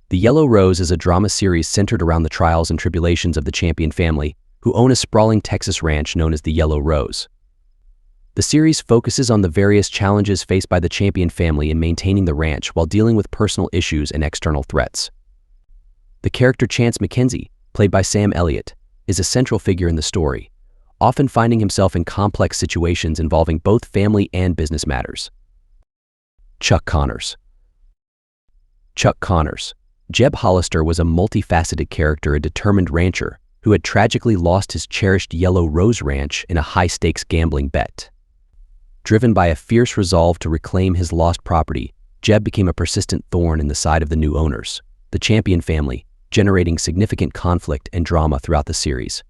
The Yellow Rose is a drama series centered around the trials and tribulations of the Champion family, who own a sprawling Texas ranch known as the Yellow Rose. The series focuses on the various challenges faced by the Champion family in maintaining the ranch while dealing with personal issues and external threats. The character Chance McKenzie, played by Sam Elliott, is a central figure in the story, often finding himself in complex situations involving both family and business matters. Chuck Connors. Chuck Connors. Jeb Hollister was a multifaceted character, a determined rancher who had tragically lost his cherished Yellow Rose Ranch in a high-stakes gambling bet. Driven by a fierce resolve to reclaim his lost property, Jeb became a persistent thorn in the side of the new owners, the Champion family, generating significant conflict and drama throughout the series.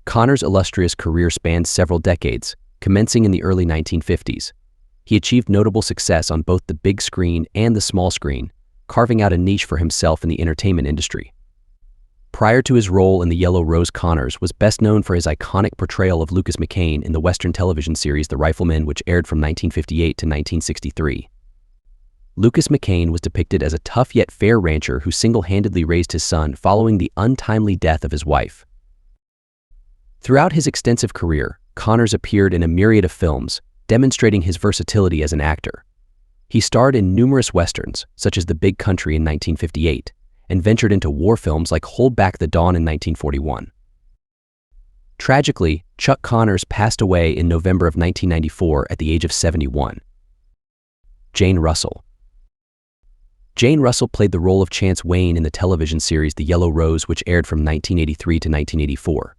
Connors' illustrious career spanned several decades, commencing in the early 1950s. He achieved notable success on both the big screen and the small screen, carving out a niche for himself in the entertainment industry. Prior to his role in the Yellow Rose, Connors was best known for his iconic portrayal of Lucas McCain in the Western television series The Rifleman, which aired from 1958 to 1963. Lucas McCain was depicted as a tough yet fair rancher who single-handedly raised his son following the untimely death of his wife. Throughout his extensive career, Connors appeared in a myriad of films, demonstrating his versatility as an actor. He starred in numerous westerns, such as The Big Country in 1958, and ventured into war films like Hold Back the Dawn in 1941. Tragically, Chuck Connors passed away in November of 1994 at the age of 71. Jane Russell. Jane Russell played the role of Chance Wayne in the television series The Yellow Rose, which aired from 1983 to 1984.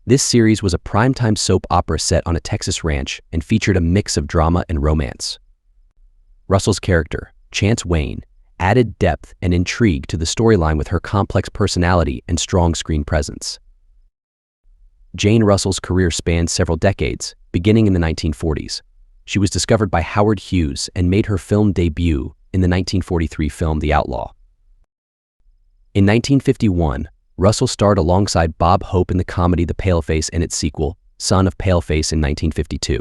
This series was a primetime soap opera set on a Texas ranch and featured a mix of drama and romance. Russell's character, Chance Wayne, added depth and intrigue to the storyline with her complex personality and strong screen presence. Jane Russell's career spanned several decades, beginning in the 1940s. She was discovered by Howard Hughes and made her film debut in the 1943 film The Outlaw. In 1951, Russell starred alongside Bob Hope in the comedy The Paleface and its sequel, Son of Paleface, in 1952.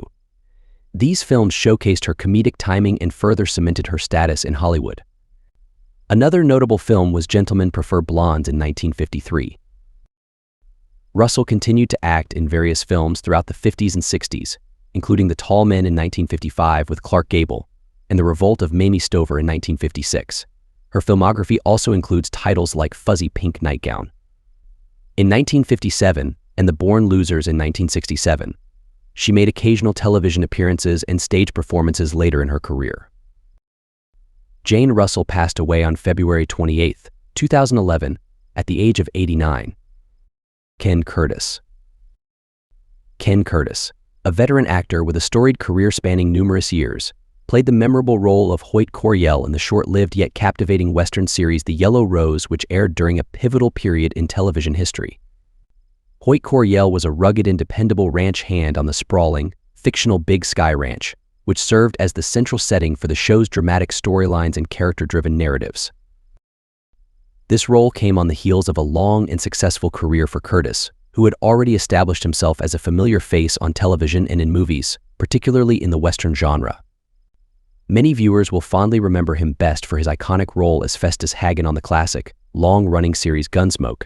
These films showcased her comedic timing and further cemented her status in Hollywood. Another notable film was Gentlemen Prefer Blondes in 1953. Russell continued to act in various films throughout the 50s and 60s, including The Tall Men in 1955 with Clark Gable and The Revolt of Mamie Stover in 1956. Her filmography also includes titles like Fuzzy Pink Nightgown in 1957 and The Born Losers in 1967. She made occasional television appearances and stage performances later in her career. Jane Russell passed away on February 28, 2011, at the age of 89. Ken Curtis. Ken Curtis, a veteran actor with a storied career spanning numerous years, played the memorable role of Hoyt Coryell in the short-lived yet captivating Western series The Yellow Rose, which aired during a pivotal period in television history. Hoyt Coryell was a rugged and dependable ranch hand on the sprawling, fictional Big Sky Ranch, which served as the central setting for the show's dramatic storylines and character-driven narratives. This role came on the heels of a long and successful career for Curtis, who had already established himself as a familiar face on television and in movies, particularly in the Western genre. Many viewers will fondly remember him best for his iconic role as Festus Hagen on the classic, long-running series Gunsmoke.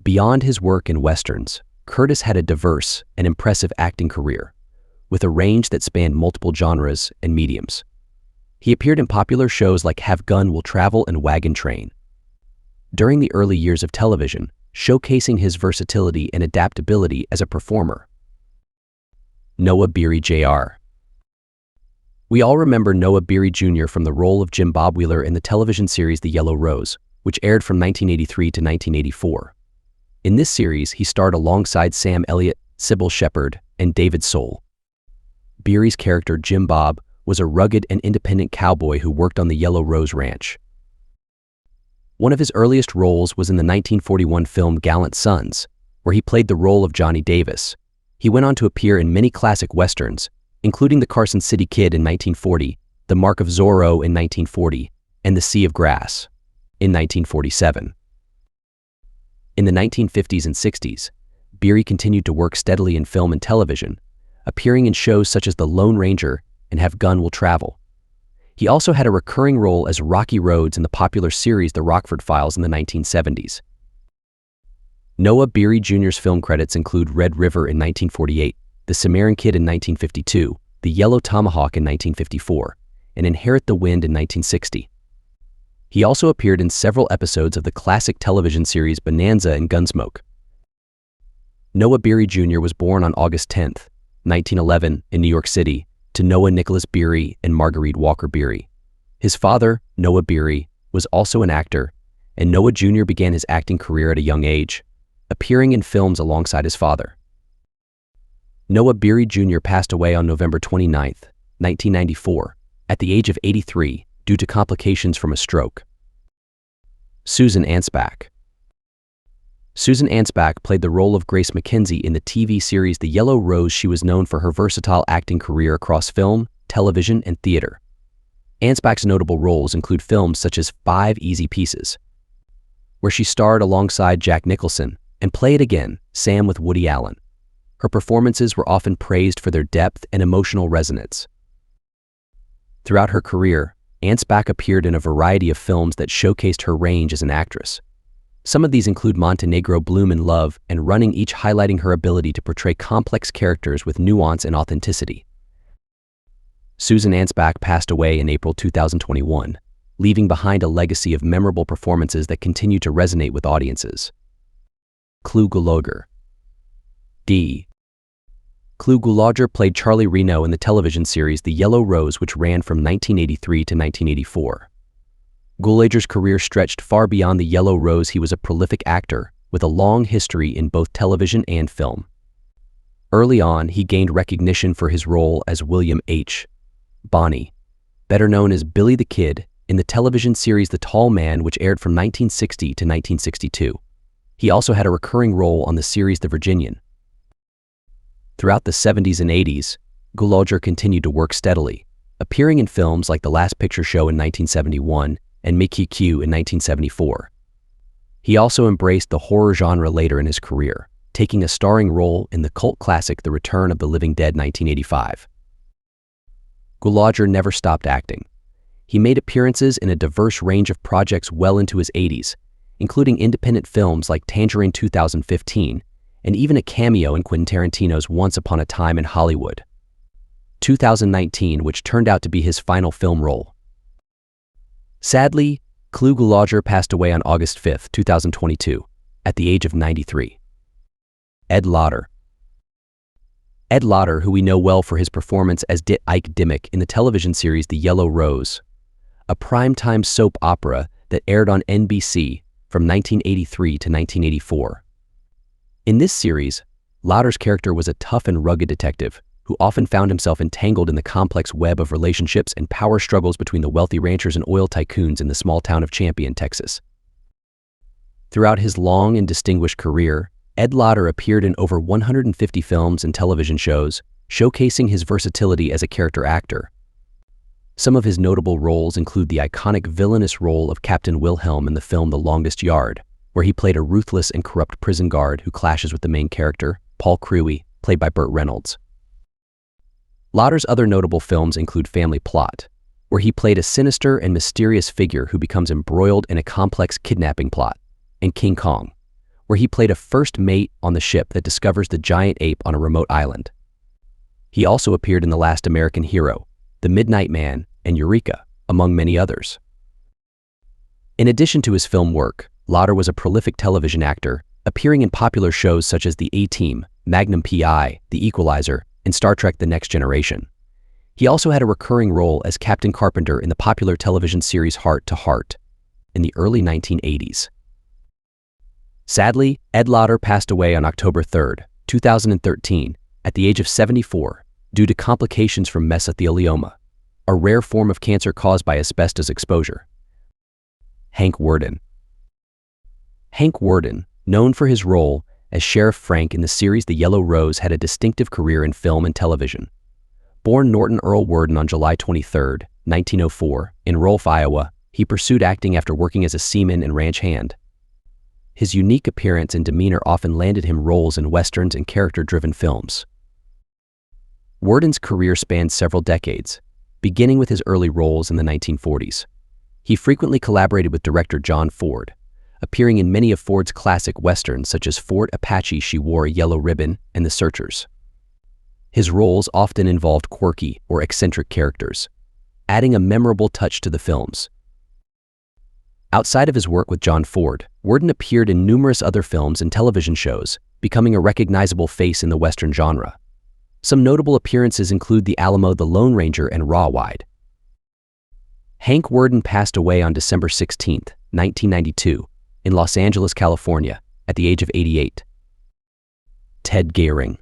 Beyond his work in westerns, Curtis had a diverse and impressive acting career, with a range that spanned multiple genres and mediums. He appeared in popular shows like Have Gun Will Travel and Wagon Train. During the early years of television, showcasing his versatility and adaptability as a performer. Noah Beery Jr. We all remember Noah Beery Jr. from the role of Jim Bob Wheeler in the television series The Yellow Rose, which aired from 1983 to 1984. In this series, he starred alongside Sam Elliott, Cybill Shepherd, and David Soul. Beery's character, Jim Bob, was a rugged and independent cowboy who worked on the Yellow Rose Ranch. One of his earliest roles was in the 1941 film Gallant Sons, where he played the role of Johnny Davis. He went on to appear in many classic westerns, including The Carson City Kid in 1940, The Mark of Zorro in 1940, and The Sea of Grass in 1947. In the 1950s and 60s, Beery continued to work steadily in film and television, appearing in shows such as The Lone Ranger and Have Gun Will Travel. He also had a recurring role as Rocky Rhodes in the popular series The Rockford Files in the 1970s. Noah Beery Jr.'s film credits include Red River in 1948, The Cimarron Kid in 1952, The Yellow Tomahawk in 1954, and Inherit the Wind in 1960. He also appeared in several episodes of the classic television series Bonanza and Gunsmoke. Noah Beery Jr. was born on August 10, 1911, in New York City, to Noah Nicholas Beery and Marguerite Walker Beery. His father, Noah Beery, was also an actor, and Noah Jr. began his acting career at a young age, appearing in films alongside his father. Noah Beery Jr. passed away on November 29, 1994, at the age of 83 due to complications from a stroke. Susan Ansbach. Susan Ansbach played the role of Grace McKenzie in the TV series The Yellow Rose. She was known for her versatile acting career across film, television, and theater. Ansbach's notable roles include films such as 5 Easy Pieces, where she starred alongside Jack Nicholson, and Play It Again, Sam with Woody Allen. Her performances were often praised for their depth and emotional resonance. Throughout her career, Ansbach appeared in a variety of films that showcased her range as an actress. Some of these include Montenegro Bloom in Love and Running, each highlighting her ability to portray complex characters with nuance and authenticity. Susan Ansbach passed away in April 2021, leaving behind a legacy of memorable performances that continue to resonate with audiences. Clu Gulager. Clu Gulager played Charlie Reno in the television series The Yellow Rose, which ran from 1983 to 1984. Gulager's career stretched far beyond The Yellow Rose. He was a prolific actor with a long history in both television and film. Early on, he gained recognition for his role as William H. Bonney, better known as Billy the Kid, in the television series The Tall Man, which aired from 1960 to 1962. He also had a recurring role on the series The Virginian. Throughout the 70s and 80s, Gulager continued to work steadily, appearing in films like The Last Picture Show in 1971 and Mickey Q in 1974. He also embraced the horror genre later in his career, taking a starring role in the cult classic The Return of the Living Dead 1985. Gulager never stopped acting. He made appearances in a diverse range of projects well into his 80s, including independent films like Tangerine 2015, and even a cameo in Quentin Tarantino's Once Upon a Time in Hollywood 2019, which turned out to be his final film role. Sadly, Clu Gulager passed away on August 5, 2022, at the age of 93. Ed Lauder. Ed Lauder, who we know well for his performance as Ike Dimmick in the television series The Yellow Rose, a primetime soap opera that aired on NBC from 1983 to 1984. In this series, Lauder's character was a tough and rugged detective who often found himself entangled in the complex web of relationships and power struggles between the wealthy ranchers and oil tycoons in the small town of Champion, Texas. Throughout his long and distinguished career, Ed Lauder appeared in over 150 films and television shows, showcasing his versatility as a character actor. Some of his notable roles include the iconic villainous role of Captain Wilhelm in the film The Longest Yard, where he played a ruthless and corrupt prison guard who clashes with the main character, Paul Crewe, played by Burt Reynolds. Lauder's other notable films include Family Plot, where he played a sinister and mysterious figure who becomes embroiled in a complex kidnapping plot, and King Kong, where he played a first mate on the ship that discovers the giant ape on a remote island. He also appeared in The Last American Hero, The Midnight Man, and Eureka, among many others. In addition to his film work, Lauder was a prolific television actor, appearing in popular shows such as The A-Team, Magnum P.I., The Equalizer, and Star Trek The Next Generation. He also had a recurring role as Captain Carpenter in the popular television series Heart to Heart in the early 1980s. Sadly, Ed Lauder passed away on October 3, 2013, at the age of 74 due to complications from mesothelioma, a rare form of cancer caused by asbestos exposure. Hank Warden. Hank Warden, known for his role as Sheriff Frank in the series The Yellow Rose, had a distinctive career in film and television. Born Norton Earl Warden on July 23, 1904, in Rolfe, Iowa, he pursued acting after working as a seaman and ranch hand. His unique appearance and demeanor often landed him roles in westerns and character-driven films. Warden's career spanned several decades, beginning with his early roles in the 1940s. He frequently collaborated with director John Ford, appearing in many of Ford's classic westerns such as Fort Apache, She Wore a Yellow Ribbon, and The Searchers. His roles often involved quirky or eccentric characters, adding a memorable touch to the films. Outside of his work with John Ford, Warden appeared in numerous other films and television shows, becoming a recognizable face in the Western genre. Some notable appearances include The Alamo, The Lone Ranger, and Rawhide. Hank Warden passed away on December 16, 1992, in Los Angeles, California, at the age of 88. Ted Garing.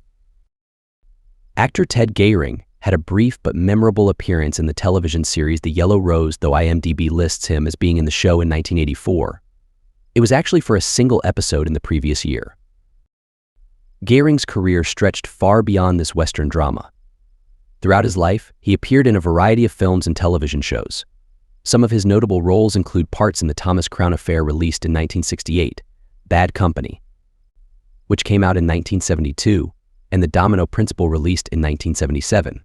Actor Ted Garing had a brief but memorable appearance in the television series The Yellow Rose, though IMDb lists him as being in the show in 1984. It was actually for a single episode in the previous year. Garing's career stretched far beyond this Western drama. Throughout his life, he appeared in a variety of films and television shows. Some of his notable roles include parts in The Thomas Crown Affair, released in 1968, Bad Company, which came out in 1972, and The Domino Principle, released in 1977.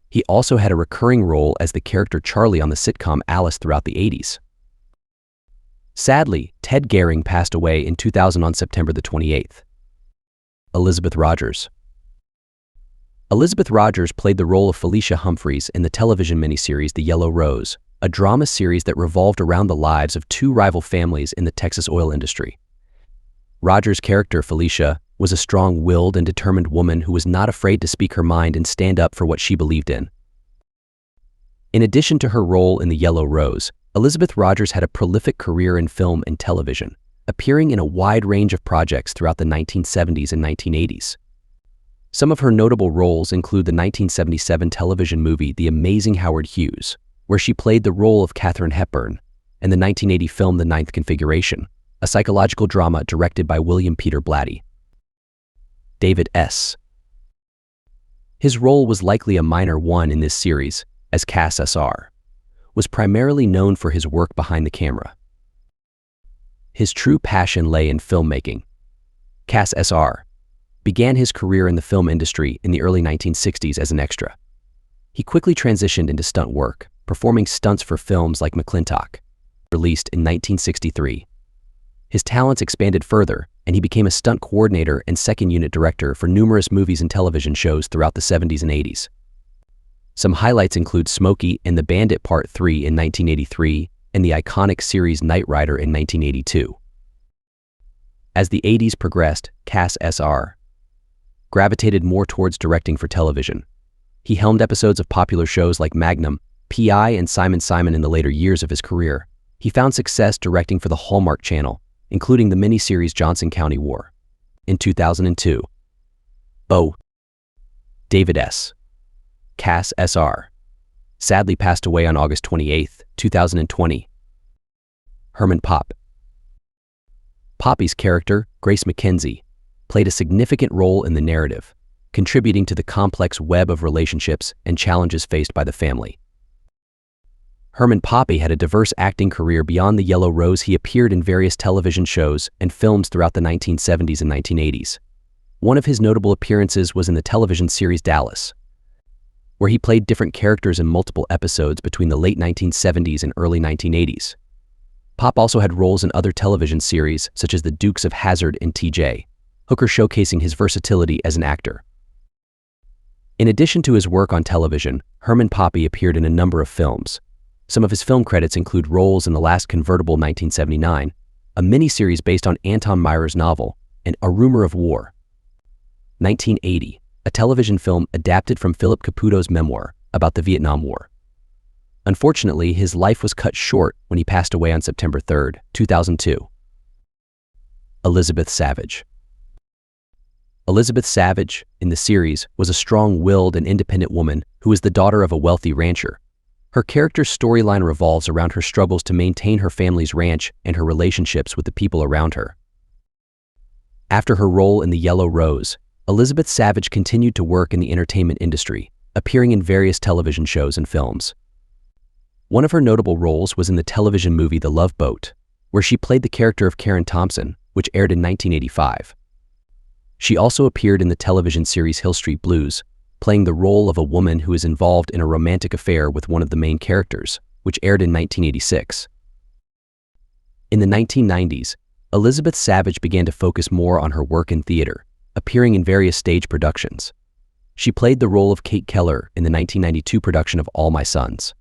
He also had a recurring role as the character Charlie on the sitcom Alice throughout the 80s. Sadly, Ted Garing passed away in 2000 on September the 28th. Elizabeth Rogers. Elizabeth Rogers played the role of Felicia Humphreys in the television miniseries The Yellow Rose, a drama series that revolved around the lives of two rival families in the Texas oil industry. Rogers' character, Felicia, was a strong-willed and determined woman who was not afraid to speak her mind and stand up for what she believed in. In addition to her role in The Yellow Rose, Elizabeth Rogers had a prolific career in film and television, appearing in a wide range of projects throughout the 1970s and 1980s. Some of her notable roles include the 1977 television movie The Amazing Howard Hughes, where she played the role of Katharine Hepburn, and the 1980 film The Ninth Configuration, a psychological drama directed by William Peter Blatty. David S. His role was likely a minor one in this series, as Cass S.R. was primarily known for his work behind the camera. His true passion lay in filmmaking. Cass S.R. began his career in the film industry in the early 1960s as an extra. He quickly transitioned into stunt work, performing stunts for films like McClintock, released in 1963. His talents expanded further, and he became a stunt coordinator and second unit director for numerous movies and television shows throughout the 70s and 80s. Some highlights include Smokey and the Bandit Part 3 in 1983 and the iconic series Knight Rider in 1982. As the 80s progressed, Cass S.R. gravitated more towards directing for television. He helmed episodes of popular shows like Magnum, P.I., and Simon Simon in the later years of his career. He found success directing for the Hallmark Channel, including the miniseries Johnson County War. In 2002. David S. Cass S.R. sadly passed away on August 28, 2020. Herman Poppy's character, Grace McKenzie, played a significant role in the narrative, contributing to the complex web of relationships and challenges faced by the family. Herman Poppy had a diverse acting career beyond The Yellow Rose. He appeared in various television shows and films throughout the 1970s and 1980s. One of his notable appearances was in the television series Dallas, where he played different characters in multiple episodes between the late 1970s and early 1980s. Pop also had roles in other television series such as The Dukes of Hazzard and T.J. Hooker, showcasing his versatility as an actor. In addition to his work on television, Herman Poppy appeared in a number of films. Some of his film credits include roles in The Last Convertible 1979, a miniseries based on Anton Meyer's novel, and A Rumor of War. 1980, a television film adapted from Philip Caputo's memoir about the Vietnam War. Unfortunately, his life was cut short when he passed away on September 3, 2002. Elizabeth Savage. Elizabeth Savage, in the series, was a strong-willed and independent woman who was the daughter of a wealthy rancher. Her character's storyline revolves around her struggles to maintain her family's ranch and her relationships with the people around her. After her role in The Yellow Rose, Elizabeth Savage continued to work in the entertainment industry, appearing in various television shows and films. One of her notable roles was in the television movie The Love Boat, where she played the character of Karen Thompson, which aired in 1985. She also appeared in the television series Hill Street Blues, playing the role of a woman who is involved in a romantic affair with one of the main characters, which aired in 1986. In the 1990s, Elizabeth Savage began to focus more on her work in theater, appearing in various stage productions. She played the role of Kate Keller in the 1992 production of All My Sons,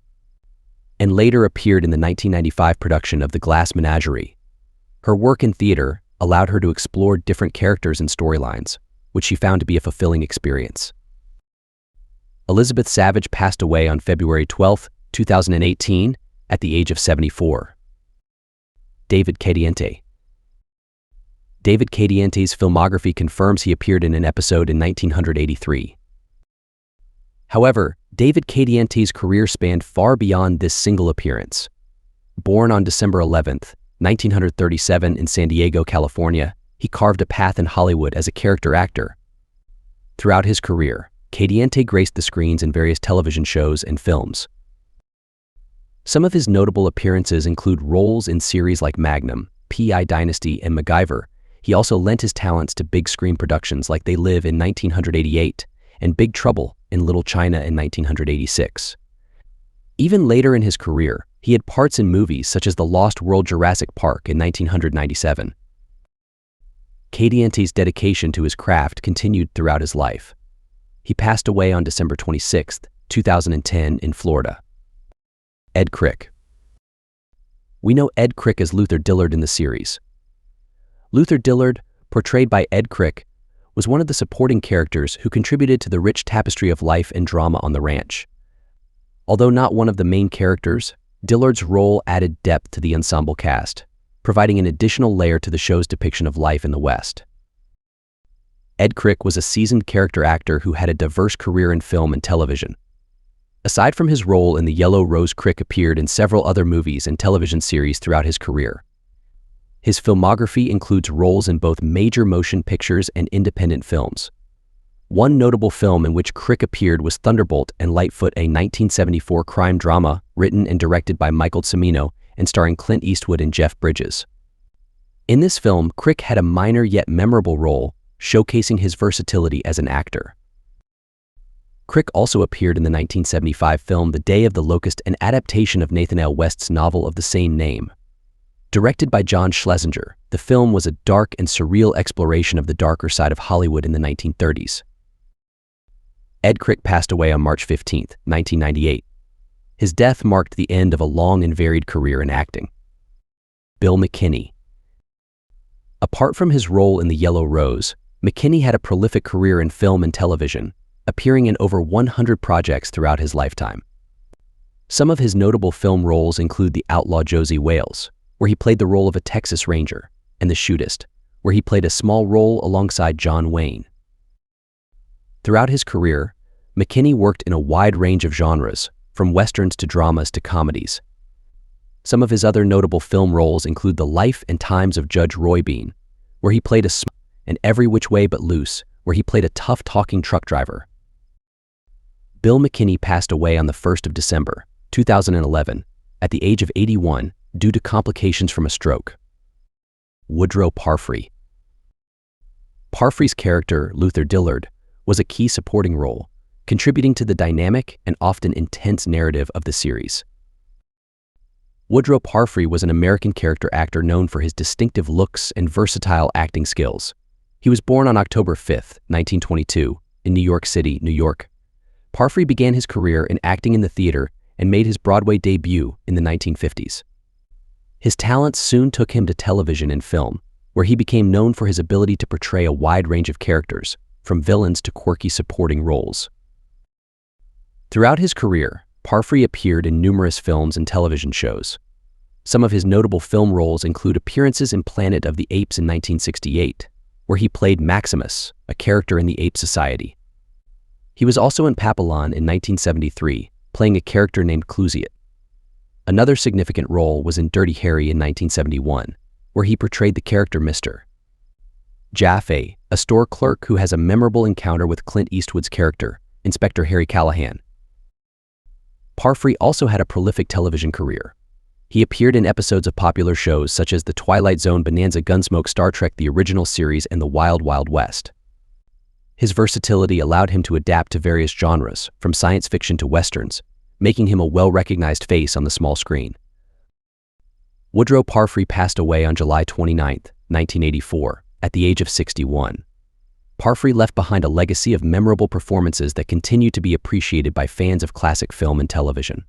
and later appeared in the 1995 production of The Glass Menagerie. Her work in theater allowed her to explore different characters and storylines, which she found to be a fulfilling experience. Elizabeth Savage passed away on February 12, 2018, at the age of 74. David Kente. David Kente's filmography confirms he appeared in an episode in 1983. However, David Kente's career spanned far beyond this single appearance. Born on December 11, 1937 in San Diego, California, he carved a path in Hollywood as a character actor. Throughout his career, Kente graced the screens in various television shows and films. Some of his notable appearances include roles in series like Magnum, P.I. Dynasty, and MacGyver. He also lent his talents to big screen productions like They Live in 1988 and Big Trouble in Little China in 1986. Even later in his career, he had parts in movies such as The Lost World Jurassic Park in 1997. Kente's dedication to his craft continued throughout his life. He passed away on December 26, 2010 in Florida. Ed Crick. We know Ed Crick as Luther Dillard in the series. Luther Dillard, portrayed by Ed Crick, was one of the supporting characters who contributed to the rich tapestry of life and drama on the ranch. Although not one of the main characters, Dillard's role added depth to the ensemble cast, providing an additional layer to the show's depiction of life in the West. Ed Crick was a seasoned character actor who had a diverse career in film and television. Aside from his role in The Yellow Rose, Crick appeared in several other movies and television series throughout his career. His filmography includes roles in both major motion pictures and independent films. One notable film in which Crick appeared was Thunderbolt and Lightfoot, a 1974 crime drama written and directed by Michael Cimino and starring Clint Eastwood and Jeff Bridges. In this film, Crick had a minor yet memorable role, showcasing his versatility as an actor. Crick also appeared in the 1975 film The Day of the Locust, an adaptation of Nathan L. West's novel of the same name. Directed by John Schlesinger, the film was a dark and surreal exploration of the darker side of Hollywood in the 1930s. Ed Crick passed away on March 15, 1998. His death marked the end of a long and varied career in acting. Bill McKinna. Apart from his role in The Yellow Rose, McKinna had a prolific career in film and television, appearing in over 100 projects throughout his lifetime. Some of his notable film roles include The Outlaw Josie Wales, where he played the role of a Texas Ranger, and The Shootist, where he played a small role alongside John Wayne. Throughout his career, McKinna worked in a wide range of genres, from westerns to dramas to comedies. Some of his other notable film roles include The Life and Times of Judge Roy Bean, where he played and Every Which Way But Loose, where he played a tough-talking truck driver. Bill McKinna passed away on the 1st of December, 2011, at the age of 81, due to complications from a stroke. Woodrow Parfrey. Parfrey's character, Luther Dillard, was a key supporting role, contributing to the dynamic and often intense narrative of the series. Woodrow Parfrey was an American character actor known for his distinctive looks and versatile acting skills. He was born on October 5, 1922, in New York City, New York. Parfrey began his career in acting in the theater and made his Broadway debut in the 1950s. His talents soon took him to television and film, where he became known for his ability to portray a wide range of characters, from villains to quirky supporting roles. Throughout his career, Parfrey appeared in numerous films and television shows. Some of his notable film roles include appearances in Planet of the Apes in 1968, where he played Maximus, a character in the Ape Society. He was also in Papillon in 1973, playing a character named Clusiot. Another significant role was in Dirty Harry in 1971, where he portrayed the character Mr. Jaffe, a store clerk who has a memorable encounter with Clint Eastwood's character, Inspector Harry Callahan. Parfrey also had a prolific television career. He appeared in episodes of popular shows such as The Twilight Zone, Bonanza, Gunsmoke, Star Trek, the original series, and The Wild Wild West. His versatility allowed him to adapt to various genres, from science fiction to westerns, making him a well-recognized face on the small screen. Woodrow Parfrey passed away on July 29, 1984, at the age of 61. Parfrey left behind a legacy of memorable performances that continue to be appreciated by fans of classic film and television.